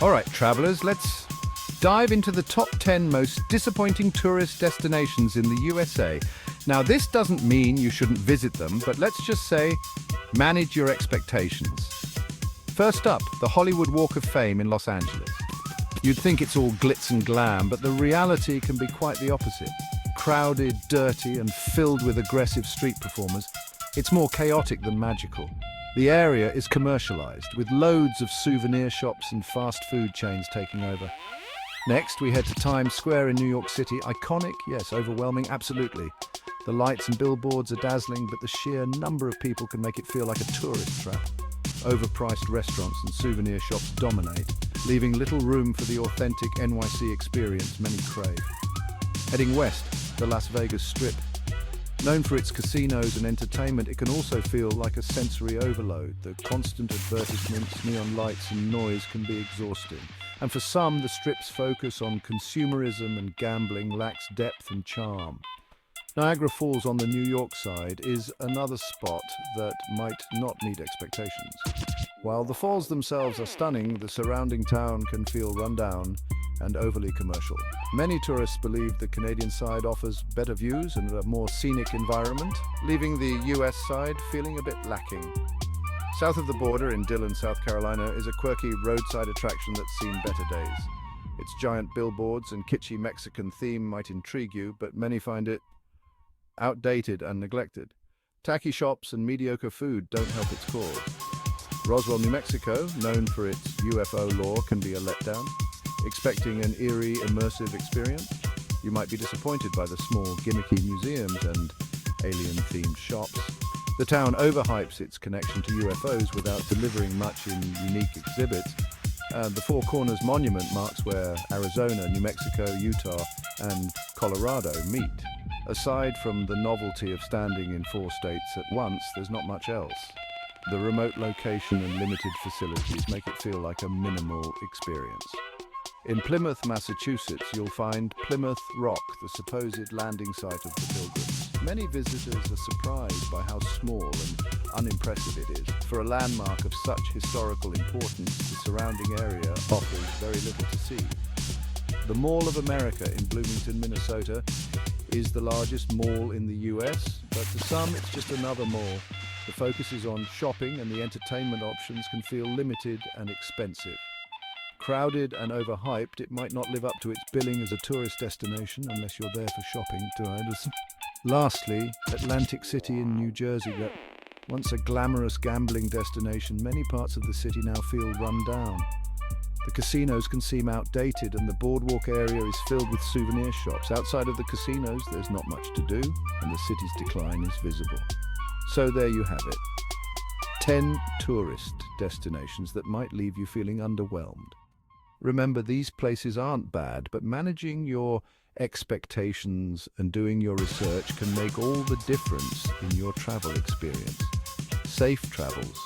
All right, travelers, let's dive into the top 10 most disappointing tourist destinations in the USA. Now, this doesn't mean you shouldn't visit them, but let's just say manage your expectations. First up, the Hollywood Walk of Fame in Los Angeles. You'd think it's all glitz and glam, but the reality can be quite the opposite. Crowded, dirty, and filled with aggressive street performers, it's more chaotic than magical. The area is commercialized, with loads of souvenir shops and fast food chains taking over. Next, we head to Times Square in New York City. Iconic, yes, overwhelming, absolutely. The lights and billboards are dazzling, but the sheer number of people can make it feel like a tourist trap. Overpriced restaurants and souvenir shops dominate, leaving little room for the authentic NYC experience many crave. Heading west, the Las Vegas Strip. Known for its casinos and entertainment, it can also feel like a sensory overload. The constant advertisements, neon lights and noise can be exhausting. And for some, the Strip's focus on consumerism and gambling lacks depth and charm. Niagara Falls on the New York side is another spot that might not meet expectations. While the falls themselves are stunning, the surrounding town can feel rundown and overly commercial. Many tourists believe the Canadian side offers better views and a more scenic environment, leaving the US side feeling a bit lacking. South of the border in Dillon, South Carolina, is a quirky roadside attraction that's seen better days. Its giant billboards and kitschy Mexican theme might intrigue you, but many find it outdated and neglected. Tacky shops and mediocre food don't help its cause. Roswell, New Mexico, known for its UFO lore, can be a letdown. Expecting an eerie, immersive experience, you might be disappointed by the small, gimmicky museums and alien-themed shops. The town overhypes its connection to UFOs without delivering much in unique exhibits. The Four Corners Monument marks where Arizona, New Mexico, Utah, and Colorado meet. Aside from the novelty of standing in 4 states at once, there's not much else. The remote location and limited facilities make it feel like a minimal experience. In Plymouth, Massachusetts, you'll find Plymouth Rock, the supposed landing site of the pilgrims. Many visitors are surprised by how small and unimpressive it is. For a landmark of such historical importance, the surrounding area offers very little to see. The Mall of America in Bloomington, Minnesota, is the largest mall in the US, but to some it's just another mall. The focus is on shopping and the entertainment options can feel limited and expensive. Crowded and overhyped, it might not live up to its billing as a tourist destination unless you're there for shopping, Lastly, Atlantic City in New Jersey. Once a glamorous gambling destination, many parts of the city now feel run down. The casinos can seem outdated and the boardwalk area is filled with souvenir shops. Outside of the casinos, there's not much to do and the city's decline is visible. So there you have it. 10 tourist destinations that might leave you feeling underwhelmed. Remember, these places aren't bad, but managing your expectations and doing your research can make all the difference in your travel experience. Safe travels.